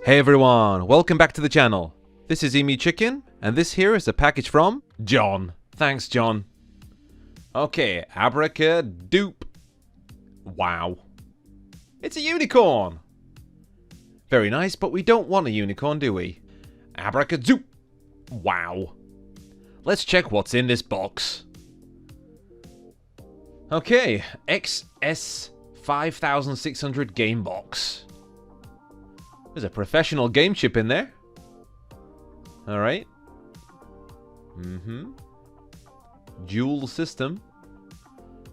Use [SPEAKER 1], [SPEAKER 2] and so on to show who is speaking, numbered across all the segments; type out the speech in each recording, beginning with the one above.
[SPEAKER 1] Hey everyone, welcome back to the channel. This is Emu Chicken, and this here is a package from John. Thanks, John. Okay, abracadoop. Wow. It's a unicorn. Very nice, but we don't want a unicorn, do we? Abracadoop. Wow. Let's check what's in this box. Okay, XS5600 game box. There's a professional game chip in there. Alright. Dual system.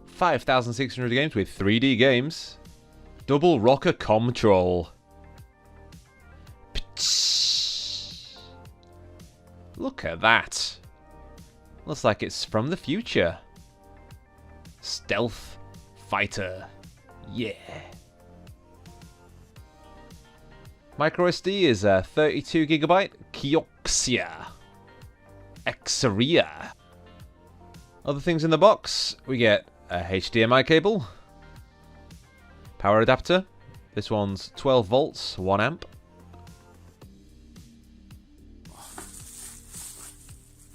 [SPEAKER 1] 5,600 games with 3D games. Double rocker control. Look at that. Looks like it's from the future. Stealth fighter. Yeah. MicroSD is a 32GB Kioxia Xria. Other things in the box, we get a HDMI cable, power adapter. This one's 12 volts, 1 amp.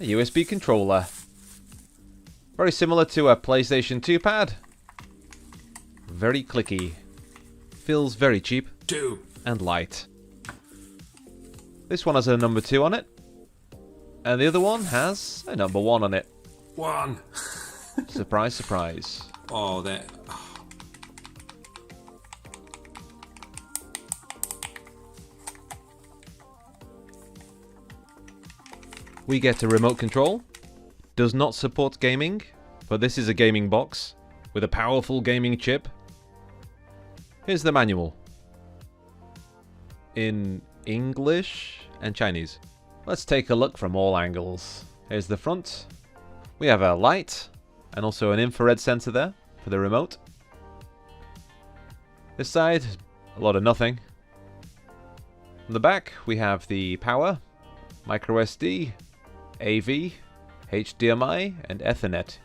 [SPEAKER 1] A USB controller. Very similar to a PlayStation 2 pad. Very clicky. Feels very cheap. And light. This one has a number 2 on it. And the other one has a number 1 on it.
[SPEAKER 2] 1.
[SPEAKER 1] Surprise, surprise.
[SPEAKER 2] Oh, that.
[SPEAKER 1] We get a remote control. Does not support gaming, but this is a gaming box with a powerful gaming chip. Here's the manual. In English and Chinese. Let's take a look from all angles. Here's the front. We have a light and also an infrared sensor there for the remote. This side, a lot of nothing. On the back, we have the power, microSD, AV, HDMI, and Ethernet.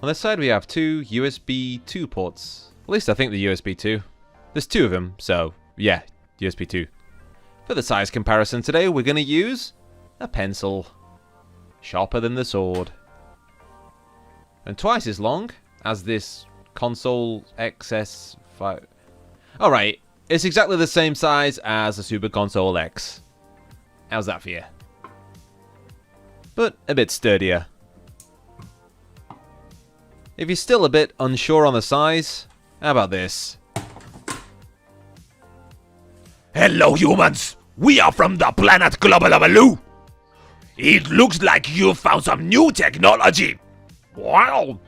[SPEAKER 1] On this side, we have 2 USB 2 ports. At least I think the USB 2. There's 2 of them, so yeah, USB 2. For the size comparison today, we're going to use a pencil. Sharper than the sword. And twice as long as this console XS5. Alright, it's exactly the same size as the Super Console X. How's that for you? But a bit sturdier. If you're still a bit unsure on the size, how about this?
[SPEAKER 3] Hello humans, we are from the planet Globalabaloo. It looks like you found some new technology. Wow.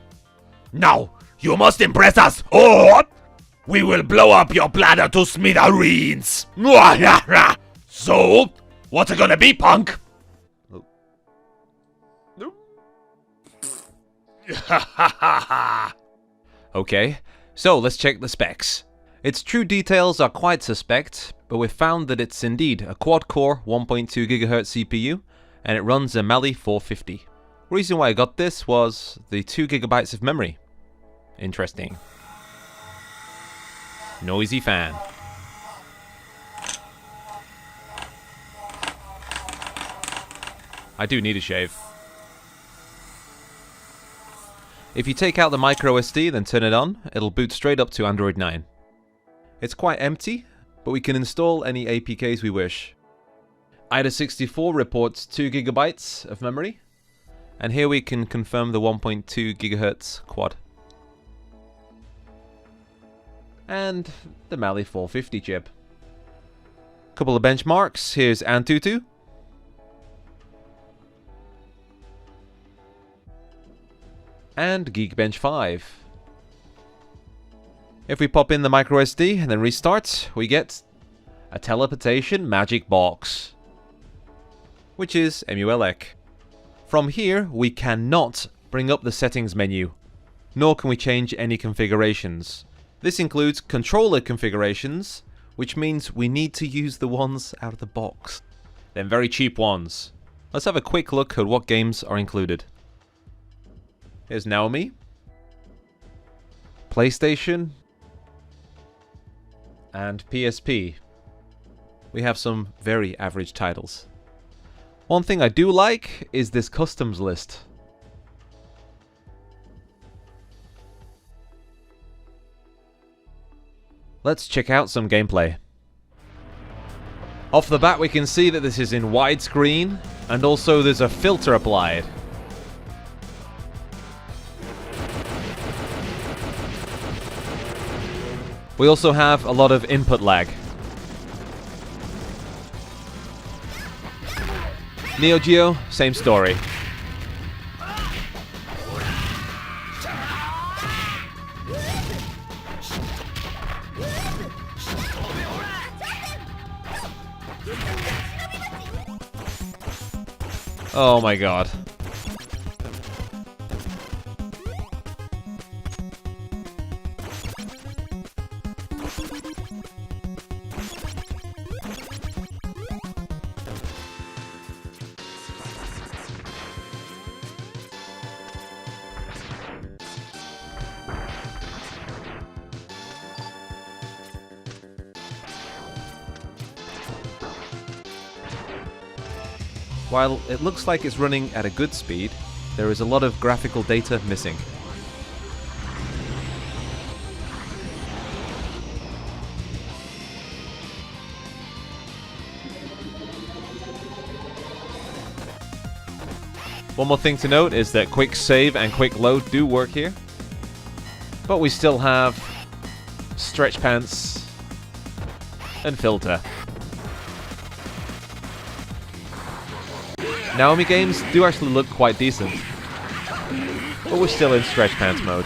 [SPEAKER 3] Now, you must impress us or we will blow up your planet to smithereens. So, what's it gonna be, punk?
[SPEAKER 1] Okay, so let's check the specs. Its true details are quite suspect, but we've found that it's indeed a quad-core 1.2 GHz CPU, and it runs a Mali 450. Reason why I got this was the 2 GB of memory. Interesting. Noisy fan. I do need a shave. If you take out the microSD, then turn it on, it'll boot straight up to Android 9. It's quite empty, but we can install any APKs we wish. IDA64 reports 2 GB of memory, and here we can confirm the 1.2 GHz quad. And the Mali 450 chip. Couple of benchmarks, here's Antutu. And Geekbench 5. If we pop in the microSD and then restart, we get a teleportation magic box, which is EmuELEC. From here, we cannot bring up the settings menu, nor can we change any configurations. This includes controller configurations, which means we need to use the ones out of the box. Then very cheap ones. Let's have a quick look at what games are included. Here's Naomi, PlayStation, and PSP. we have some very average titles. One thing I do like is this customs list. Let's check out some gameplay. Off the bat we can see that this is in widescreen, and also there's a filter applied. We also have a lot of input lag. Neo Geo, same story. Oh my god. While it looks like it's running at a good speed, there is a lot of graphical data missing. One more thing to note is that quick save and quick load do work here, but we still have stretch pants and filter. Naomi games do actually look quite decent, but we're still in stretch pants mode.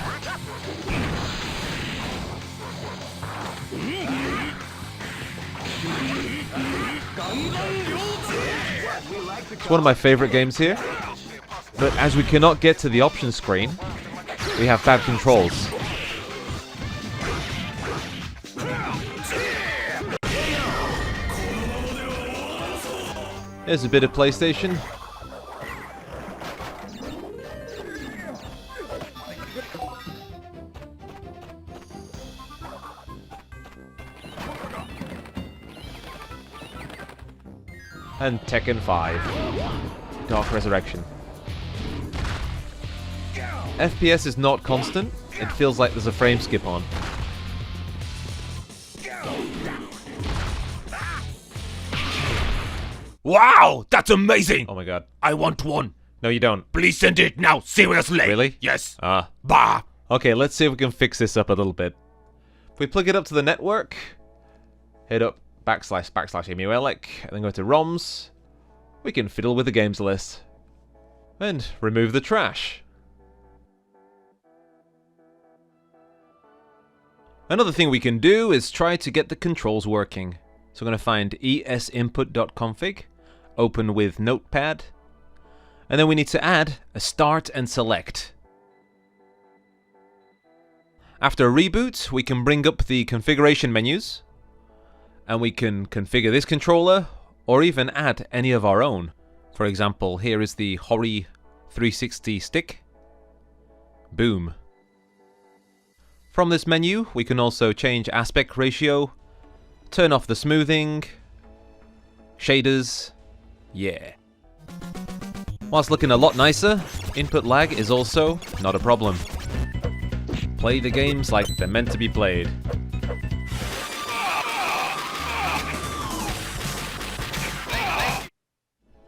[SPEAKER 1] It's one of my favorite games here, but as we cannot get to the options screen, we have bad controls. There's a bit of PlayStation. And Tekken 5. Dark Resurrection. FPS is not constant. It feels like there's a frame skip on.
[SPEAKER 3] Wow, that's amazing!
[SPEAKER 1] Oh my god.
[SPEAKER 3] I want one.
[SPEAKER 1] No, you don't.
[SPEAKER 3] Please send it now, seriously.
[SPEAKER 1] Really?
[SPEAKER 3] Yes.
[SPEAKER 1] Bah. Okay, let's see if we can fix this up a little bit. If we plug it up to the network, hit up //emulec, and then go to ROMs, we can fiddle with the games list. And remove the trash. Another thing we can do is try to get the controls working. So I'm going to find esinput.config, open with Notepad, and then we need to add a start and select. After a reboot, we can bring up the configuration menus, and we can configure this controller, or even add any of our own. For example, here is the Hori 360 stick. Boom. From this menu, we can also change aspect ratio, turn off the smoothing, shaders, yeah. Whilst looking a lot nicer, input lag is also not a problem. Play the games like they're meant to be played.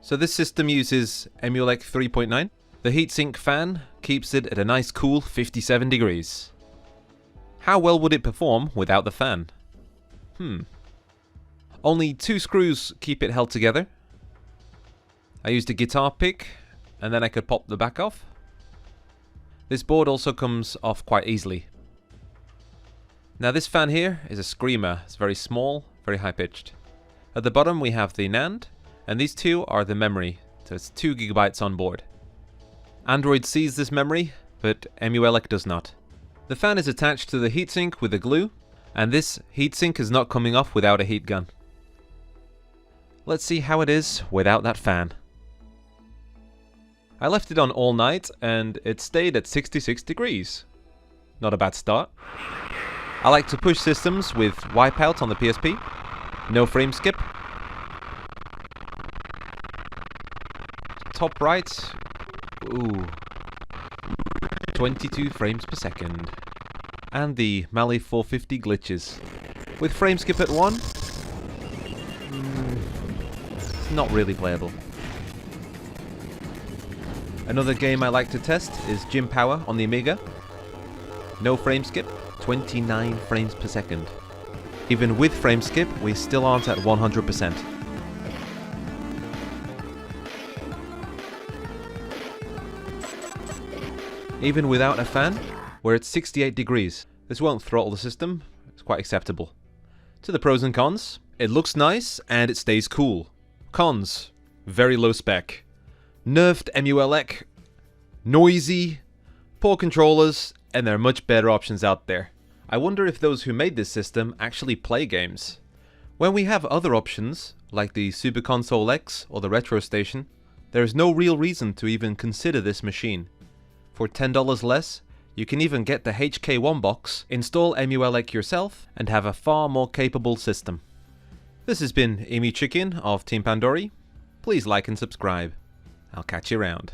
[SPEAKER 1] So this system uses Emulec 3.9. The heatsink fan keeps it at a nice cool 57 degrees. How well would it perform without the fan? Only 2 screws keep it held together. I used a guitar pick, and then I could pop the back off. This board also comes off quite easily. Now this fan here is a screamer. It's very small, very high pitched. At the bottom we have the NAND, and these two are the memory, so it's 2 GB on board. Android sees this memory, but Emulec does not. The fan is attached to the heatsink with a glue, and this heatsink is not coming off without a heat gun. Let's see how it is without that fan. I left it on all night, and it stayed at 66 degrees. Not a bad start. I like to push systems with Wipeout on the PSP, no frame skip, top right, ooh, 22 frames per second. And the Mali 450 glitches. With frame skip at 1, it's not really playable. Another game I like to test is Gym Power on the Amiga. No frame skip, 29 frames per second. Even with frame skip, we still aren't at 100%. Even without a fan, we're at 68 degrees. This won't throttle the system, it's quite acceptable. To the pros and cons, it looks nice and it stays cool. Cons, very low spec. Nerfed MULEC, noisy, poor controllers, and there are much better options out there. I wonder if those who made this system actually play games. When we have other options, like the Super Console X or the Retro Station, there is no real reason to even consider this machine. For $10 less, you can even get the HK1 box, install MULEC yourself, and have a far more capable system. This has been Emu Chicken of Team Pandori. Please like and subscribe. I'll catch you around.